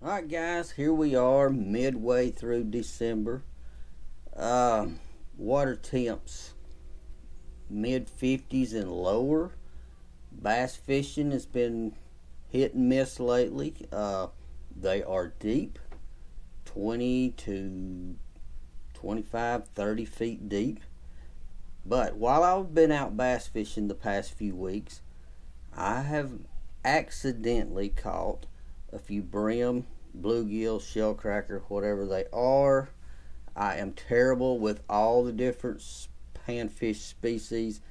Alright guys, here we are midway through December. Water temps mid 50s and lower. Bass fishing has been hit and miss lately. They are deep, 20 to 25, 30 feet deep. But while I've been out bass fishing the past few weeks, I have accidentally caught a few brim, bluegill, shellcracker, whatever they are. I am terrible with all the different panfish species.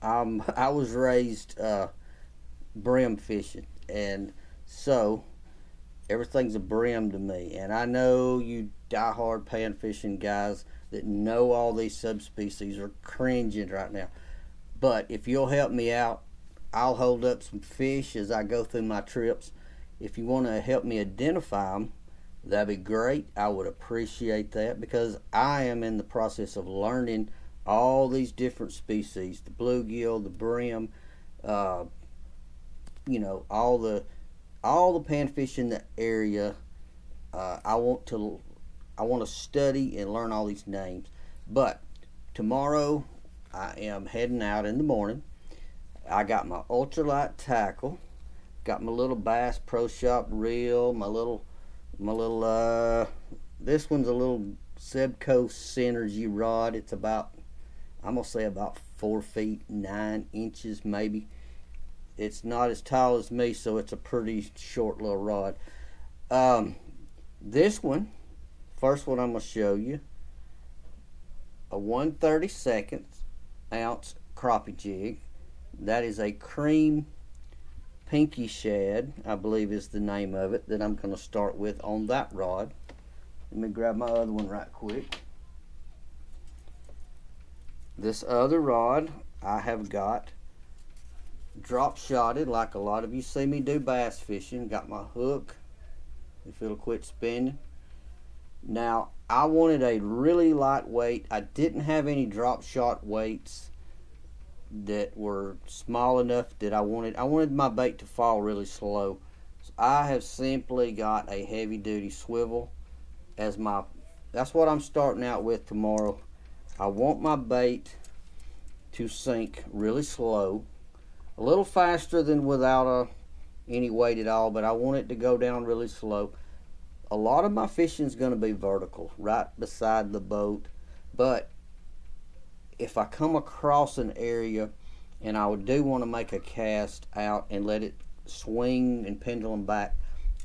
I was raised brim fishing, and so everything's a brim to me. And I know you diehard pan fishing guys that know all these subspecies are cringing right now. But if you'll help me out, I'll hold up some fish as I go through my trips. If you want to help me identify them, that'd be great. I would appreciate that, because I am in the process of learning all these different species, the bluegill, the brim, you know, all the panfish in the area. I want to study and learn all these names. But tomorrow I am heading out in the morning. I got my ultralight tackle, got my little Bass Pro Shop reel, my little this one's a little Sebco Synergy rod. It's about, I'm gonna say about 4 feet 9 inches maybe. It's not as tall as me, so it's a pretty short little rod. This one, first one I'm gonna show you, a 1/32 ounce crappie jig. That is a cream pinky shad, I believe is the name of it, that I'm going to start with on that rod. Let me grab my other one right quick. This other rod I have got drop shotted like a lot of you see me do bass fishing. Got my hook, if it'll quit spinning. Now I wanted a really lightweight. I didn't have any drop shot weights that were small enough that I wanted my bait to fall really slow. So I have simply got a heavy duty swivel as my, that's what I'm starting out with tomorrow. I want my bait to sink really slow, a little faster than without any weight at all, but I want it to go down really slow. A lot of my fishing is going to be vertical, right beside the boat, but if I come across an area and I do want to make a cast out and let it swing and pendulum back,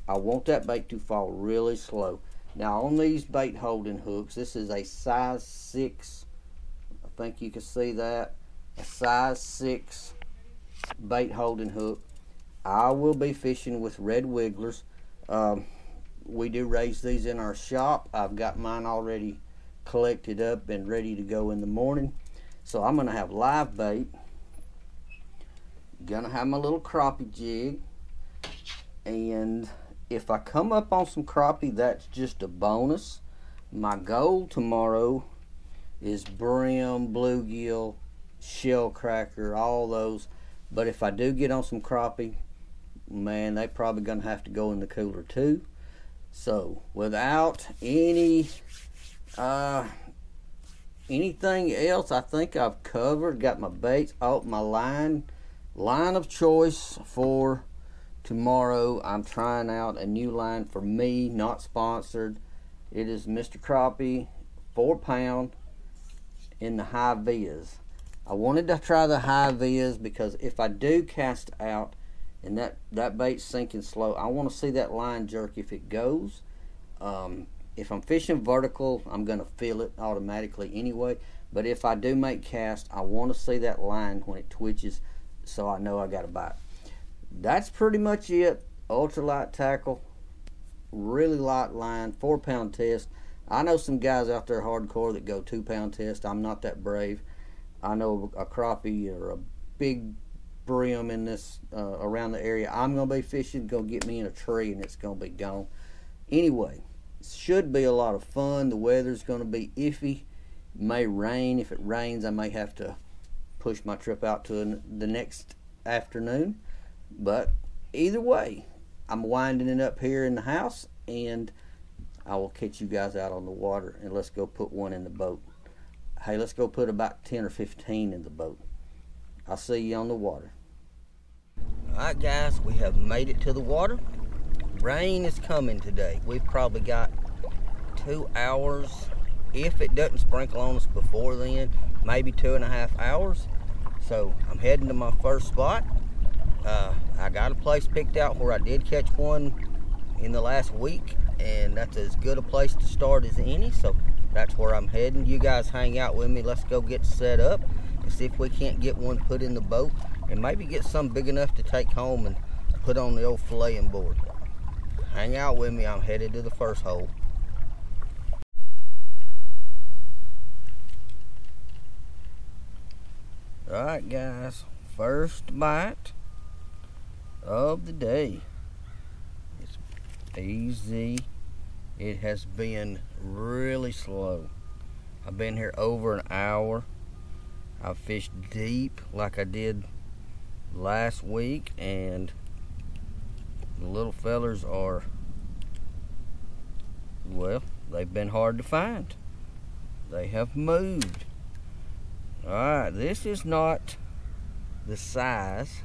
I want that bait to fall really slow. Now on these bait holding hooks, this is a size 6, I think you can see that, a size 6 bait holding hook. I will be fishing with red wigglers. We do raise these in our shop. I've got mine already collected up and ready to go in the morning. So I'm gonna have live bait, gonna have my little crappie jig, and if I come up on some crappie, that's just a bonus. My goal tomorrow is brim, bluegill, shellcracker, all those. But if I do get on some crappie, man, they probably gonna have to go in the cooler too. So without anything else, I think I've covered. Got my baits. Oh, my line of choice for tomorrow. I'm trying out a new line for me, not sponsored. It is Mr. Crappie 4-pound in the high vias. I wanted to try the high vias because if I do cast out and that bait's sinking slow, I want to see that line jerk if it goes. If I'm fishing vertical, I'm going to feel it automatically anyway. But if I do make cast, I want to see that line when it twitches so I know I got a bite. That's pretty much it. Ultralight tackle, really light line, 4-pound test. I know some guys out there hardcore that go 2-pound test. I'm not that brave. I know a crappie or a big brim in this around the area I'm going to be fishing, going to get me in a tree and it's going to be gone. Anyway, should be a lot of fun. The weather's going to be iffy. It may rain. If it rains, I may have to push my trip out to the next afternoon. But either way, I'm winding it up here in the house, and I will catch you guys out on the water, and let's go put one in the boat. Hey, let's go put about 10 or 15 in the boat. I'll see you on the water. Alright guys, we have made it to the water. Rain is coming today. We've probably got 2 hours, if it doesn't sprinkle on us before then, maybe 2.5 hours. So I'm heading to my first spot. I got a place picked out where I did catch one in the last week, and that's as good a place to start as any, so that's where I'm heading. You guys hang out with me. Let's go get set up and see if we can't get one put in the boat, and maybe get some big enough to take home and put on the old filleting board. Hang out with me. I'm headed to the first hole. Alright guys, first bite of the day. It's easy. It has been really slow. I've been here over an hour. I've fished deep like I did last week, and the little fellers are, well, they've been hard to find. They have moved. Alright, this is not the size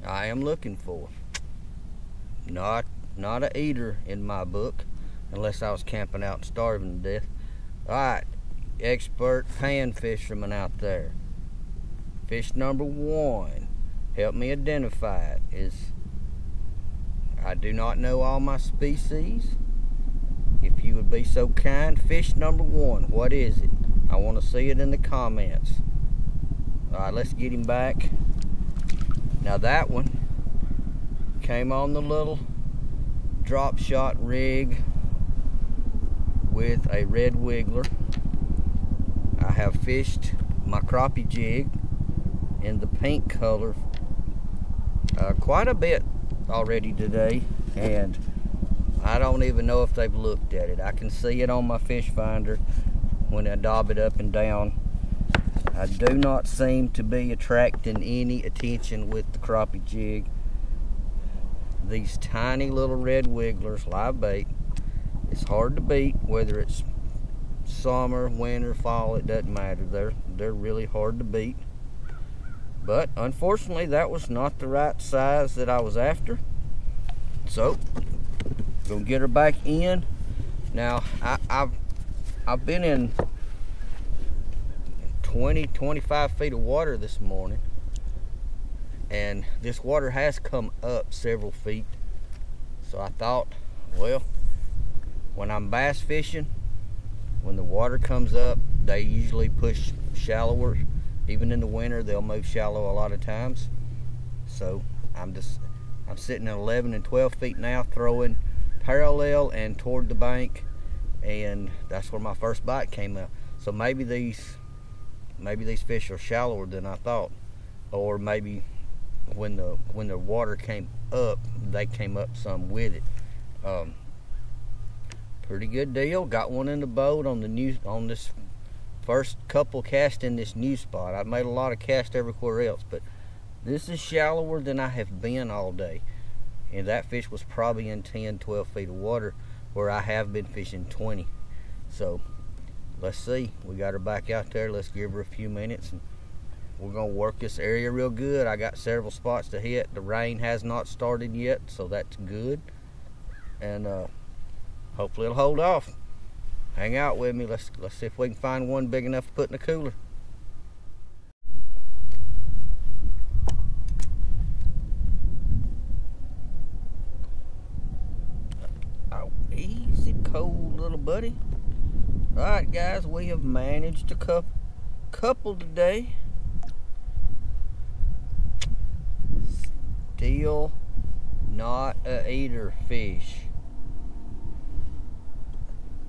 I am looking for. Not a eater in my book, unless I was camping out and starving to death. Alright, expert pan fisherman out there. Fish number 1, help me identify it, is, I do not know all my species. If you would be so kind, fish number 1, what is it? I want to see it in the comments. Alright, let's get him back. Now that one came on the little drop shot rig with a red wiggler. I have fished my crappie jig in the pink color quite a bit already today, and I don't even know if they've looked at it. I can see it on my fish finder when I dob it up and down. I do not seem to be attracting any attention with the crappie jig. These tiny little red wigglers, live bait, it's hard to beat, whether it's summer, winter, fall, it doesn't matter. They're really hard to beat. But unfortunately, that was not the right size that I was after. So, gonna get her back in. Now, I've been in 20-25 feet of water this morning, and this water has come up several feet. So I thought, well, when I'm bass fishing, when the water comes up, they usually push shallower. Even in the winter, they'll move shallow a lot of times. So I'm sitting at 11 and 12 feet now, throwing parallel and toward the bank, and that's where my first bite came out. So maybe these fish are shallower than I thought, or maybe when the water came up, they came up some with it. Pretty good deal. Got one in the boat on this first couple cast in this new spot. I've made a lot of casts everywhere else, but this is shallower than I have been all day, and that fish was probably in 10-12 feet of water where I have been fishing 20. So let's see. We got her back out there. Let's give her a few minutes, and we're gonna work this area real good. I got several spots to hit. The rain has not started yet, so that's good, and hopefully it'll hold off. Hang out with me. Let's see if we can find one big enough to put in the cooler. Oh, easy, cold little buddy. All right, guys, we have managed a couple today. Still not a eater fish.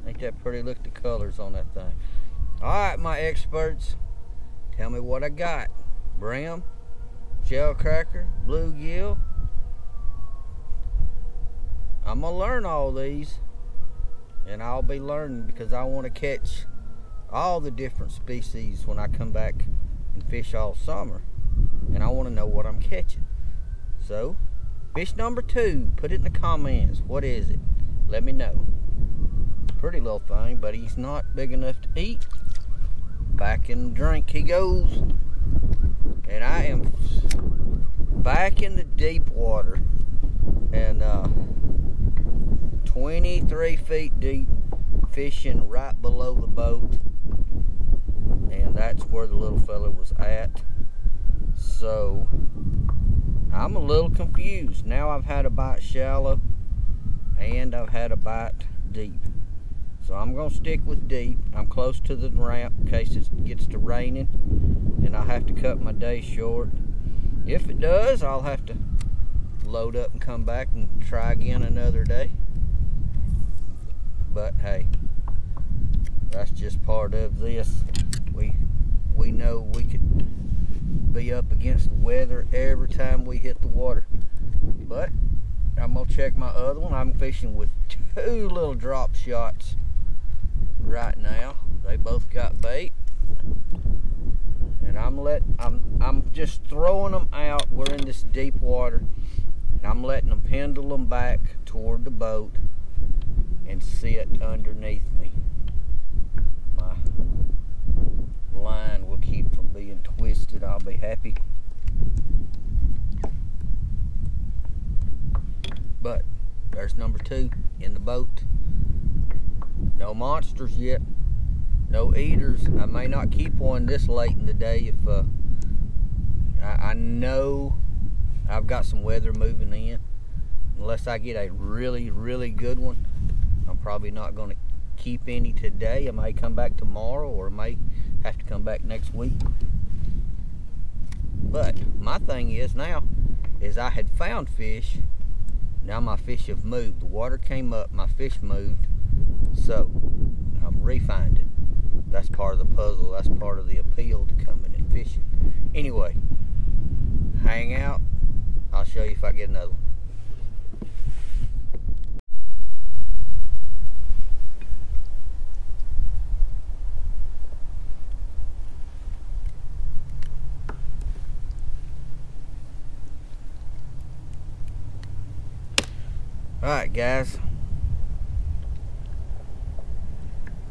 Ain't that pretty? Look at the colors on that thing. Alright, my experts, tell me what I got. Brim, shell cracker, bluegill. I'm gonna learn all these, and I'll be learning because I want to catch all the different species when I come back and fish all summer, and I want to know what I'm catching. So Fish number 2, put it in the comments. What is it? Let me know. Pretty little thing, but he's not big enough to eat. Back in the drink he goes. And I am back in the deep water. And 23 feet deep, fishing right below the boat. And that's where the little fella was at. So I'm a little confused. Now I've had a bite shallow and I've had a bite deep. So I'm gonna stick with deep. I'm close to the ramp in case it gets to raining and I have to cut my day short. If it does, I'll have to load up and come back and try again another day. But hey, that's just part of this. We know we could be up against the weather every time we hit the water. But I'm gonna check my other one. I'm fishing with 2 little drop shots right now. They both got bait. And I'm just throwing them out. We're in this deep water. And I'm letting them pendle them back toward the boat and sit underneath me. My line will keep from being twisted. I'll be happy. But there's number 2 in the boat. No monsters yet. No eaters. I may not keep one this late in the day if I know I've got some weather moving in. Unless I get a really, really good one, I'm probably not going to keep any today. I may come back tomorrow or I may have to come back next week. But my thing is now is I had found fish. Now my fish have moved. The water came up, my fish moved. So I'm refinding. That's part of the puzzle. That's part of the appeal to coming and fishing. Anyway, hang out. I'll show you if I get another one. Alright guys,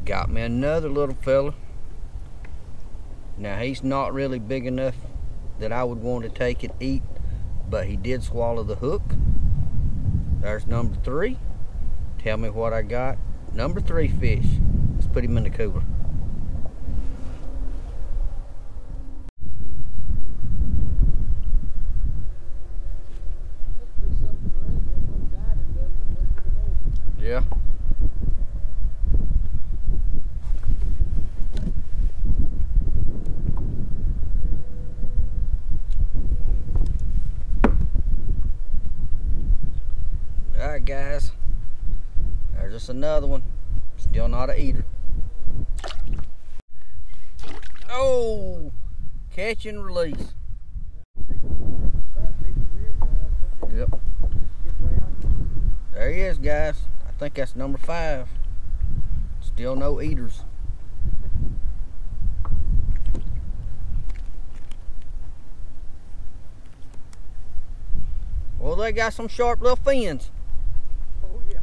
got me another little fella. Now he's not really big enough that I would want to take and eat, but he did swallow the hook. There's number 3. Tell me what I got. Number 3 fish. Let's put him in the cooler. Yeah. Alright guys, there's just another one. Still not a eater. Oh, catch and release. Yep. There he is guys. I think that's number 5. Still no eaters. Well, they got some sharp little fins. Oh yeah,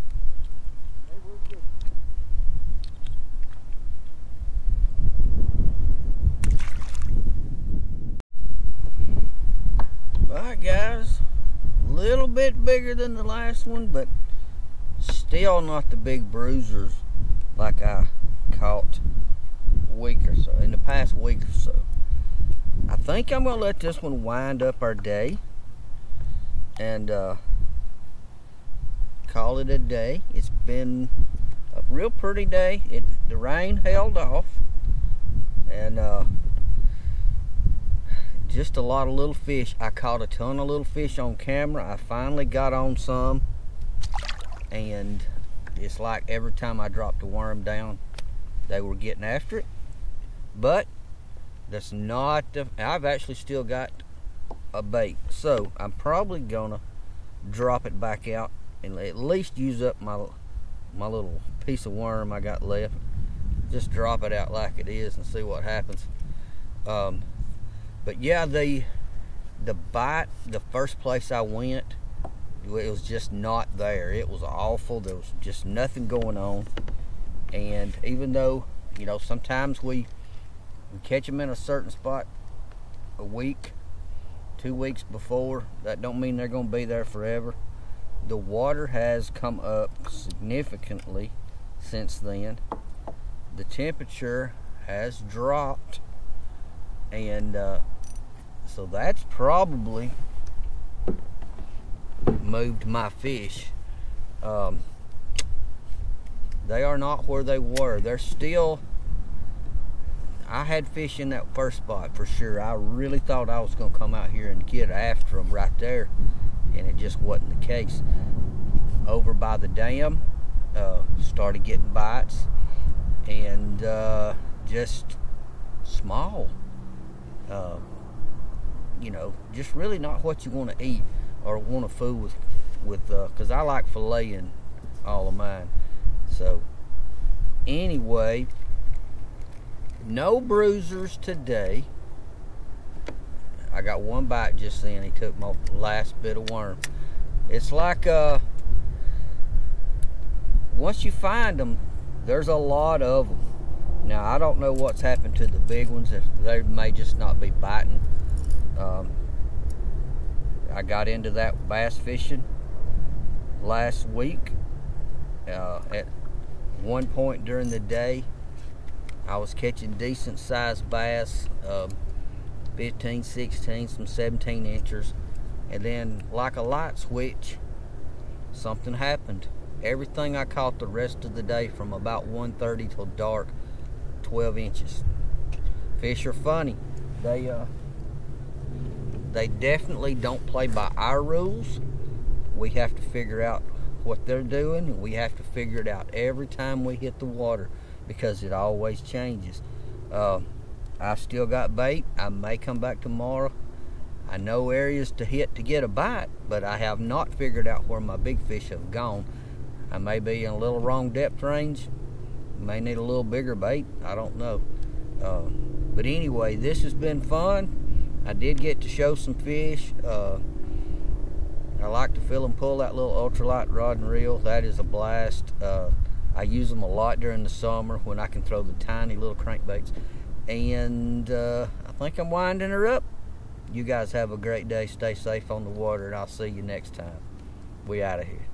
they were good. Alright guys, a little bit bigger than the last one, but still not the big bruisers like I caught a week or so, in the past week or so. I think I'm gonna let this one wind up our day and call it a day. It's been a real pretty day. The rain held off and just a lot of little fish. I caught a ton of little fish on camera. I finally got on some, and it's like every time I dropped a worm down, they were getting after it. But that's not the, I've actually still got a bait, so I'm probably gonna drop it back out and at least use up my little piece of worm I got left. Just drop it out like it is and see what happens. But yeah, the bite, the first place I went, was just not there. It was awful. There was just nothing going on. And even though, you know, sometimes we catch them in a certain spot a week, 2 weeks before, that don't mean they're going to be there forever. The water has come up significantly since then. The temperature has dropped, and so that's probably moved my fish. They are not where they were. They're still, I had fish in that first spot for sure. I really thought I was going to come out here and get after them right there, and it just wasn't the case. Over by the dam, started getting bites, and just small. You know, just really not what you want to eat or want to food with because I like filleting all of mine. So anyway, no bruisers today. I got one bite just then. He took my last bit of worm. It's like once you find them, there's a lot of them. Now I don't know what's happened to the big ones. If they may just not be biting. I got into that bass fishing last week. At one point during the day, I was catching decent sized bass, 15, 16, some 17 inchers, and then like a light switch, something happened. Everything I caught the rest of the day from about 1:30 till dark, 12 inches. Fish are funny. They definitely don't play by our rules. We have to figure out what they're doing, and we have to figure it out every time we hit the water because it always changes. I've still got bait. I may come back tomorrow. I know areas to hit to get a bite, but I have not figured out where my big fish have gone. I may be in a little wrong depth range. May need a little bigger bait. I don't know. But anyway, this has been fun. I did get to show some fish. I like to feel and pull that little ultralight rod and reel. That is a blast. I use them a lot during the summer when I can throw the tiny little crankbaits. And I think I'm winding her up. You guys have a great day. Stay safe on the water, and I'll see you next time. We out of here.